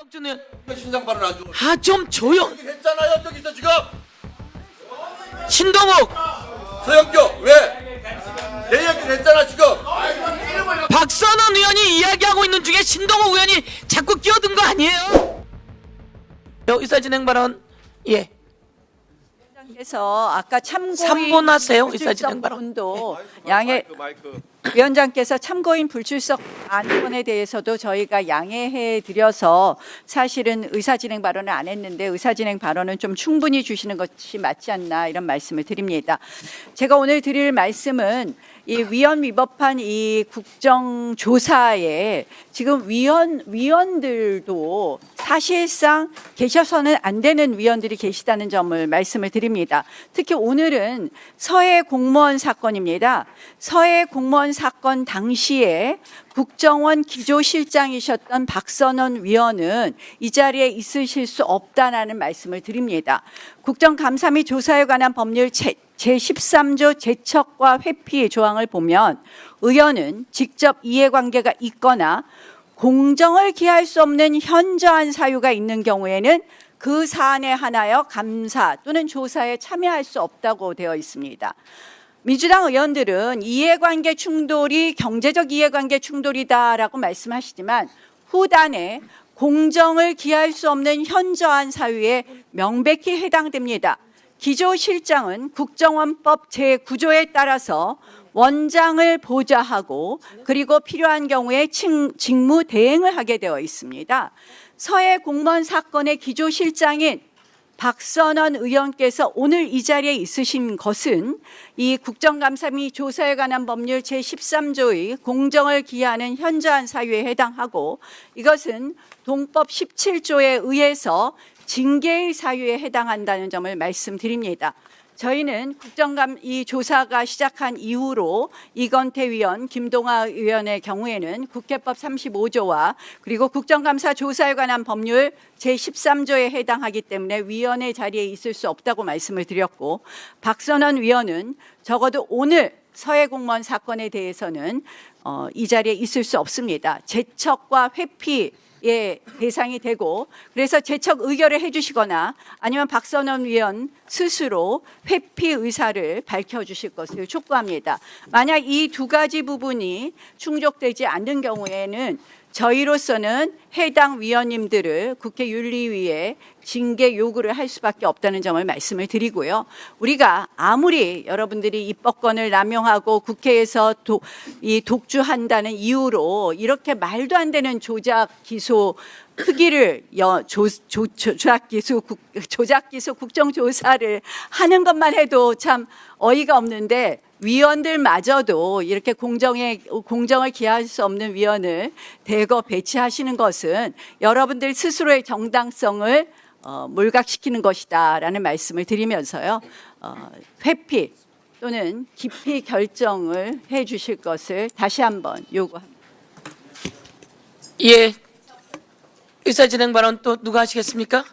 박준 의원. 신상 발언 안 주고. 좀 조용. 했잖아요, 저기서 지금. 신동욱, 서영교 왜? 내 얘기를 했잖아 지금. 박선원 의원이 이야기하고 있는 중에 신동욱 의원이 자꾸 끼어든 거 아니에요? 의사진행 발언. 예. 위원장께서 아까 참고인 3분 하세요, 불출석 의사진행 발언. 부분도 위원장께서 참고인 불출석 안건에 대해서도 저희가 양해해 드려서 사실은 의사진행 발언을 안 했는데 의사진행 발언은 좀 충분히 주시는 것이 맞지 않나 이런 말씀을 드립니다. 제가 오늘 드릴 말씀은 이 위헌 위법한 이 국정조사에 지금 위원들도 사실상 계셔서는 안 되는 위원들이 계시다는 점을 말씀을 드립니다. 특히 오늘은 서해 공무원 사건입니다. 서해 공무원 사건 당시에 국정원 기조실장이셨던 박선원 위원은 이 자리에 있으실 수 없다라는 말씀을 드립니다. 국정감사 및 조사에 관한 법률 제13조 제척과 회피 조항을 보면 의원은 직접 이해관계가 있거나 공정을 기할 수 없는 현저한 사유가 있는 경우에는 그 사안에 한하여 감사 또는 조사에 참여할 수 없다고 되어 있습니다. 민주당 의원들은 이해관계 충돌이 경제적 이해관계 충돌이다라고 말씀하시지만 후단에 공정을 기할 수 없는 현저한 사유에 명백히 해당됩니다. 기조실장은 국정원법 제9조에 따라서 원장을 보좌하고 그리고 필요한 경우에 직무 대행을 하게 되어 있습니다. 서해 공무원 사건의 기조실장인 박선원 의원께서 오늘 이 자리에 있으신 것은 이 국정감사 및 조사에 관한 법률 제13조의 공정을 기하는 현저한 사유에 해당하고 이것은 동법 17조에 의해서 징계의 사유에 해당한다는 점을 말씀드립니다. 저희는 이 조사가 시작한 이후로 이건태 위원, 김동아 의원의 경우에는 국회법 35조와 그리고 국정감사 조사에 관한 법률 제13조에 해당하기 때문에 위원의 자리에 있을 수 없다고 말씀을 드렸고 박선원 위원은 적어도 오늘 서해 공무원 사건에 대해서는 이 자리에 있을 수 없습니다. 제척과 회피 대상이 되고 그래서 제척 의결을 해주시거나 아니면 박선원 위원 스스로 회피 의사를 밝혀주실 것을 촉구합니다. 만약 이 두 가지 부분이 충족되지 않는 경우에는 저희로서는 해당 위원님들을 국회 윤리위에 징계 요구를 할 수밖에 없다는 점을 말씀을 드리고요. 우리가 아무리 여러분들이 입법권을 남용하고 국회에서 독주한다는 이유로 이렇게 말도 안 되는 조작 기소 크기를 조작 기소 국정조사를 하는 것만 해도 참 어이가 없는데 위원들마저도 이렇게 공정을 기할 수 없는 위원을 대거 배치하시는 것은 여러분들 스스로의 정당성을 몰각시키는 것이다라는 말씀을 드리면서요. 회피 또는 기피 결정을 해 주실 것을 다시 한번 요구합니다. 예. 의사진행 발언 또 누가 하시겠습니까?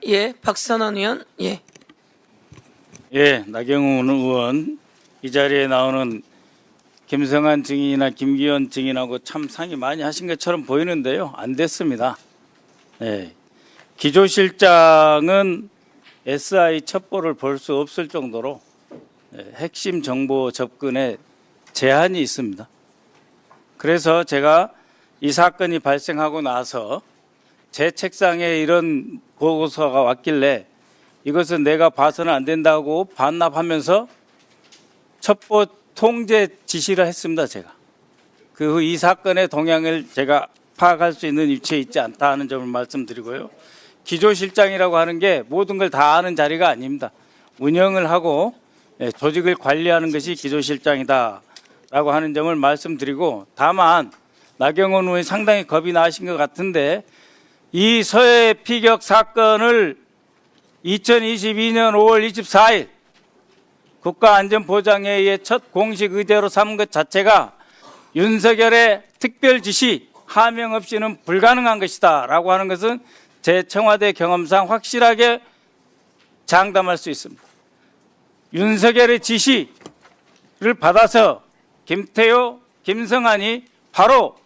예, 박선원 의원. 예. 예, 나경원 의원 이 자리에 나오는 김성한 증인이나 김기현 증인하고 참 상의 많이 하신 것처럼 보이는데요. 안 됐습니다. 예. 기조실장은 SI 첩보를 볼 수 없을 정도로 핵심 정보 접근에 제한이 있습니다. 그래서 제가 이 사건이 발생하고 나서 제 책상에 이런 보고서가 왔길래 이것은 내가 봐서는 안 된다고 반납하면서 첩보 통제 지시를 했습니다. 제가 그 후 이 사건의 동향을 제가 파악할 수 있는 위치에 있지 않다 하는 점을 말씀드리고요. 기조실장이라고 하는 게 모든 걸 다 아는 자리가 아닙니다. 운영을 하고 조직을 관리하는 것이 기조실장이다라고 하는 점을 말씀드리고 다만 나경원 의원이 상당히 겁이 나신 것 같은데 이 서해 피격 사건을 2022년 5월 24일 국가안전보장회의의 첫 공식 의제로 삼은 것 자체가 윤석열의 특별 지시, 하명 없이는 불가능한 것이다 라고 하는 것은 제 청와대 경험상 확실하게 장담할 수 있습니다. 윤석열의 지시를 받아서 김태효, 김성한이 바로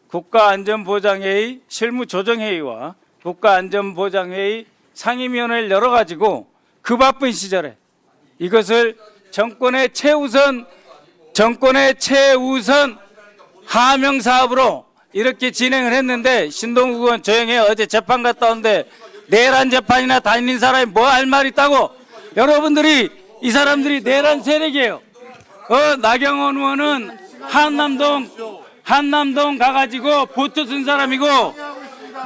국가안전보장회의 실무조정회의와 국가안전보장회의 상임위원회를 열어가지고 그 바쁜 시절에 이것을 정권의 최우선 하명 사업으로 이렇게 진행을 했는데, 신동욱 의원 조용히 해요. 어제 재판 갔다 왔는데 내란 재판이나 다니는 사람이 뭐 할 말 있다고. 여러분들이, 이 사람들이 내란 세력이에요. 나경원 의원은 한남동 가가지고 보초 쓴 사람이고,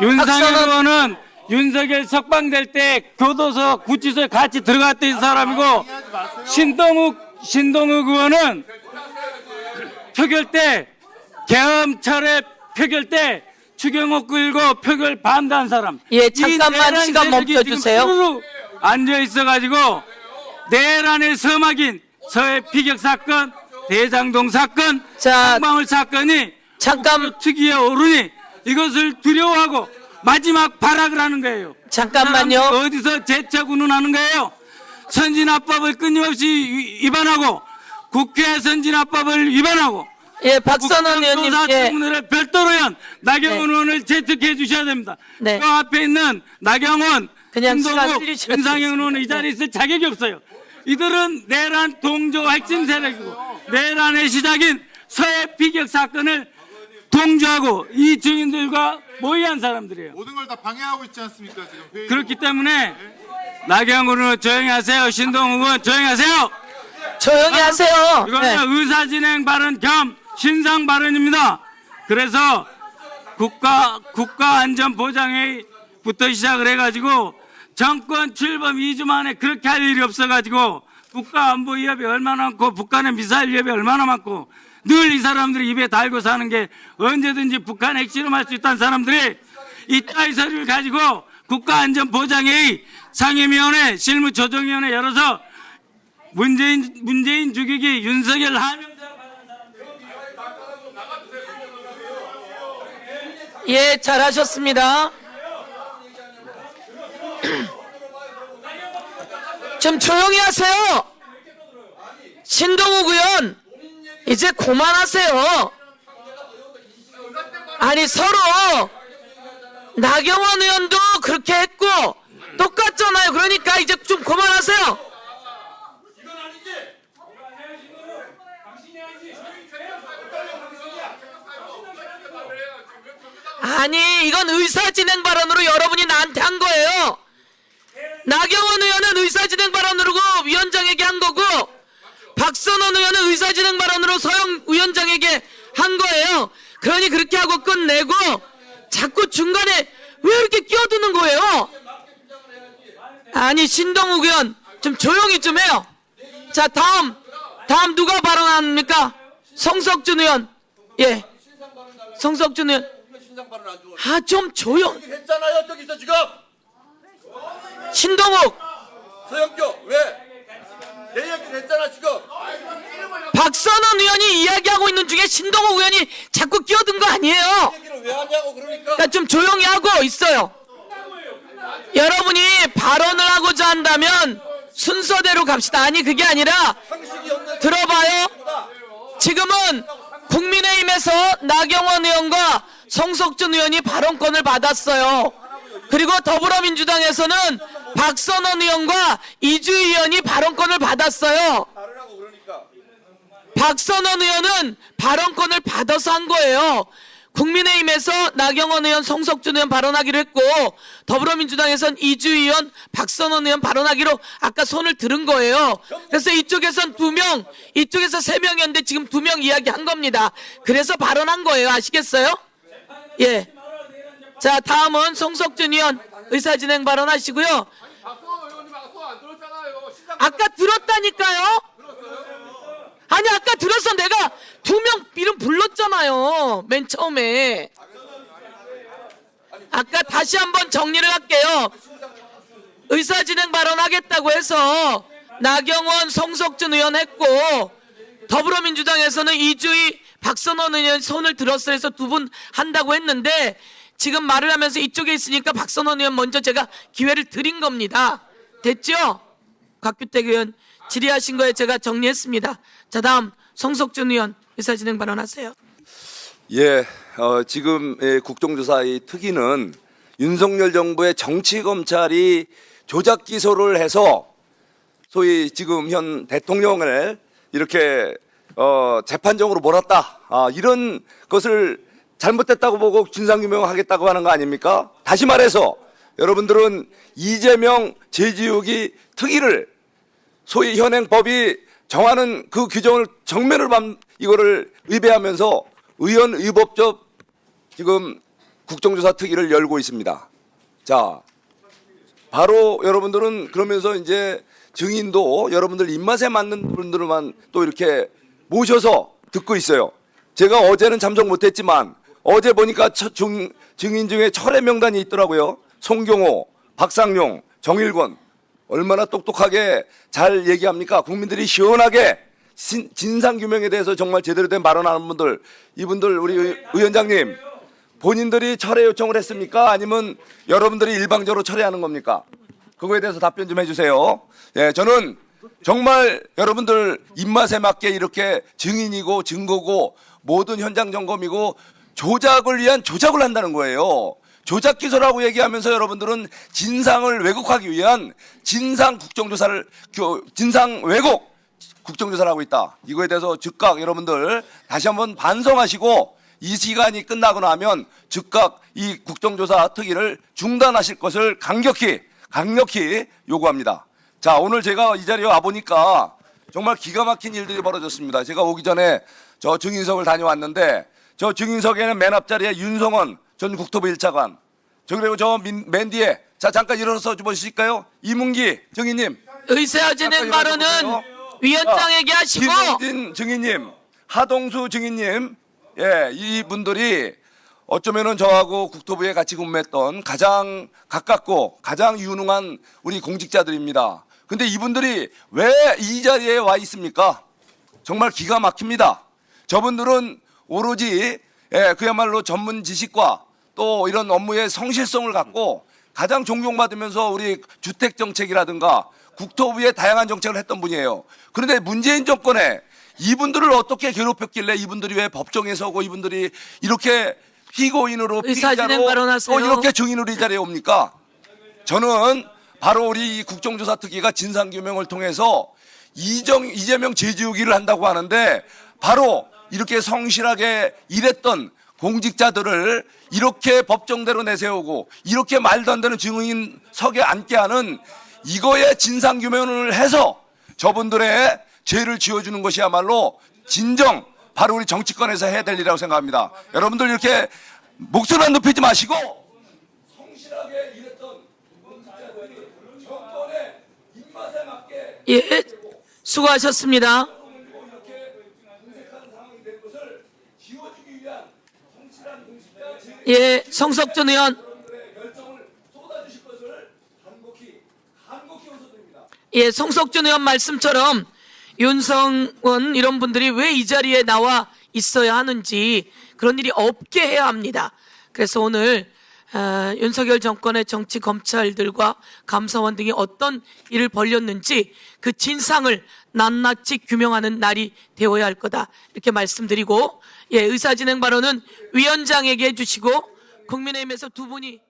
윤상현 의원은 윤석열 석방될 때 교도소 구치소에 같이 들어갔던 사람이고, 신동욱 의원은 표결 때, 계엄철에 표결 때 추경호 끌고 표결 반대한 사람. 예, 잠깐만 시간 멈춰주세요. 앉아 있어가지고 내란의 서막인 서해 피격 사건, 대장동 사건, 자, 방울 사건이 잠깐 특위에 오르니 이것을 두려워하고 마지막 발악을 하는 거예요. 잠깐만요. 어디서 재척 운운하는 거예요? 선진화법을 끊임없이 위반하고, 국회 선진화법을 위반하고, 예, 박선원 의원님, 예. 국정조사 별도로 한 나경원 네. 의원을 제특해 주셔야 됩니다. 네. 그 앞에 있는 나경원, 그냥 시간 신동욱, 줄이시면 윤상현 되겠습니다. 의원은 이 자리에 있을 자격이 없어요. 이들은 내란 동조 핵심 세력이고, 내란의 시작인 서해 피격 사건을 동조하고 이 증인들과 모의한 사람들이에요. 모든 걸 다 방해하고 있지 않습니까 지금 회의. 그렇기 때문에 나경원 의원 조용히 하세요. 신동욱 의원 조용히 하세요. 조용히 하세요. 이거는 네. 의사진행 발언 겸 신상 발언입니다. 그래서 국가안전보장회의부터 시작을 해가지고 정권 출범 2주 만에 그렇게 할 일이 없어가지고 국가안보 위협이 얼마나 많고 북한의 미사일 위협이 얼마나 많고 늘 이 사람들이 입에 달고 사는 게 언제든지 북한 핵실험할 수 있다는 사람들이 이따위 서류를 가지고 국가안전보장회의 상임위원회 실무조정위원회 열어서 문재인 죽이기 윤석열 하명자 예, 잘하셨습니다. 좀 조용히 하세요. 신동욱 의원, 이제 그만하세요. 아니, 서로 나경원 의원도 그렇게 했고 똑같잖아요. 그러니까 이제 좀 그만하세요. 아니, 이건 의사진행 발언으로 여러분이 나한테 한 거예요. 나경원 의원은 의사진행 발언으로 위원장에게 한 거고, 박선원 의원은 의사진행 발언으로 서영 위원장에게 한 거예요. 그러니 그렇게 하고 끝내고 자꾸 중간에 왜 이렇게 끼어드는 거예요? 아니, 신동욱 의원 좀 조용히 좀 해요. 자, 다음 누가 발언합니까? 성석준 의원. 예, 성석준 의원. 아, 좀 조용. 했잖아요 저기서 지금. 신동욱, 서영교 왜? 내 얘기를 했잖아 지금. 박선원 의원이 이야기하고 있는 중에 신동욱 의원이 자꾸 끼어든 거 아니에요? 얘기를 왜 하냐고 그러니까. 그러니까 좀 조용히 하고 있어요. 여러분이 발언을 하고자 한다면 순서대로 갑시다. 아니, 그게 아니라 상식이 없는. 들어봐요. 지금은 국민의힘에서 나경원 의원과 성석준 의원이 발언권을 받았어요. 그리고 더불어민주당에서는 박선원 의원과 이주희 의원이 발언권을 받았어요. 다르라고 그러니까. 박선원 의원은 발언권을 받아서 한 거예요. 국민의힘에서 나경원 의원, 성석준 의원 발언하기로 했고, 더불어민주당에선 이주희 의원, 박선원 의원 발언하기로 아까 손을 들은 거예요. 그래서 이쪽에선 2명, 이쪽에서 3명이었는데 지금 2명 이야기한 겁니다. 그래서 발언한 거예요. 아시겠어요? 예. 자, 다음은 성석준 의원 의사진행 발언하시고요. 아까 들었다니까요? 아니, 아까 들어서 내가 2명 이름 불렀잖아요. 맨 처음에. 아까 다시 한번 정리를 할게요. 의사진행 발언하겠다고 해서 나경원, 성석준 의원 했고, 더불어민주당에서는 이주희, 박선원 의원 손을 들었어 해서 2분 한다고 했는데, 지금 말을 하면서 이쪽에 있으니까 박선원 의원 먼저 제가 기회를 드린 겁니다. 됐죠? 곽규택 의원 질의하신 거에 제가 정리했습니다. 자, 다음 성석준 의원 의사진행 발언하세요. 예, 지금 국정조사의 특위는 윤석열 정부의 정치검찰이 조작 기소를 해서 소위 지금 현 대통령을 이렇게 재판정으로 몰았다. 이런 것을 잘못됐다고 보고 진상규명하겠다고 하는 거 아닙니까? 다시 말해서 여러분들은 이재명 제지우기 특위를 소위 현행법이 정하는 그 규정을 정면을 이거를 위배하면서 의원 의법적 지금 국정조사 특위를 열고 있습니다. 자, 바로 여러분들은 그러면서 이제 증인도 여러분들 입맛에 맞는 분들만 또 이렇게 모셔서 듣고 있어요. 제가 어제는 참석 못했지만 어제 보니까 증인 중에 철회 명단이 있더라고요. 송경호, 박상용, 정일권. 얼마나 똑똑하게 잘 얘기합니까? 국민들이 시원하게 진상규명에 대해서 정말 제대로 된 발언하는 분들, 이분들 우리 위원장님 본인들이 철회 요청을 했습니까? 아니면 여러분들이 일방적으로 철회하는 겁니까? 그거에 대해서 답변 좀 해주세요. 예, 저는 정말 여러분들 입맛에 맞게 이렇게 증인이고 증거고 모든 현장 점검이고 조작을 위한 조작을 한다는 거예요. 조작 기소라고 얘기하면서 여러분들은 진상을 왜곡하기 위한 진상 왜곡 국정조사를 하고 있다. 이거에 대해서 즉각 여러분들 다시 한번 반성하시고 이 시간이 끝나고 나면 즉각 이 국정조사 특위를 중단하실 것을 강력히 요구합니다. 자, 오늘 제가 이 자리에 와보니까 정말 기가 막힌 일들이 벌어졌습니다. 제가 오기 전에 저 증인석을 다녀왔는데 저 증인석에는 맨 앞자리에 윤성원 전 국토부 1차관, 저 그리고 저 맨 뒤에 자 잠깐 일어나서 보실까요? 이문기 증인님. 의사진행 발언은 위원장에게 하시고 김용진 증인님, 하동수 증인님, 예, 이분들이 어쩌면은 저하고 국토부에 같이 근무했던 가장 가깝고 가장 유능한 우리 공직자들입니다. 근데 이분들이 왜 이 자리에 와 있습니까? 정말 기가 막힙니다. 저분들은 오로지 그야말로 전문 지식과 또 이런 업무의 성실성을 갖고 가장 존경받으면서 우리 주택정책이라든가 국토부의 다양한 정책을 했던 분이에요. 그런데 문재인 정권에 이분들을 어떻게 괴롭혔길래 이분들이 왜 법정에 서고 이분들이 이렇게 피고인으로 의사진행 발언하세요. 또 이렇게 증인으로 이 자리에 옵니까? 저는 바로 우리 국정조사 특위가 진상규명을 통해서 이재명 제지우기를 한다고 하는데 바로 이렇게 성실하게 일했던 공직자들을 이렇게 법정대로 내세우고 이렇게 말도 안 되는 증인석에 앉게 하는 이거에 진상규명을 해서 저분들의 죄를 지어주는 것이야말로 진정 바로 우리 정치권에서 해야 될 일이라고 생각합니다. 여러분들 이렇게 목소리만 높이지 마시고 성실하게 일했던 공직자들이 정권의 입맛에 맞게 예, 수고하셨습니다. 예, 성석준 의원. 예, 성석준 의원 말씀처럼 윤성원 이런 분들이 왜 이 자리에 나와 있어야 하는지 그런 일이 없게 해야 합니다. 그래서 오늘 윤석열 정권의 정치 검찰들과 감사원 등이 어떤 일을 벌였는지 그 진상을 낱낱이 규명하는 날이 되어야 할 거다 이렇게 말씀드리고, 예, 의사진행 발언은 위원장에게 해주시고 국민의힘에서 두 분이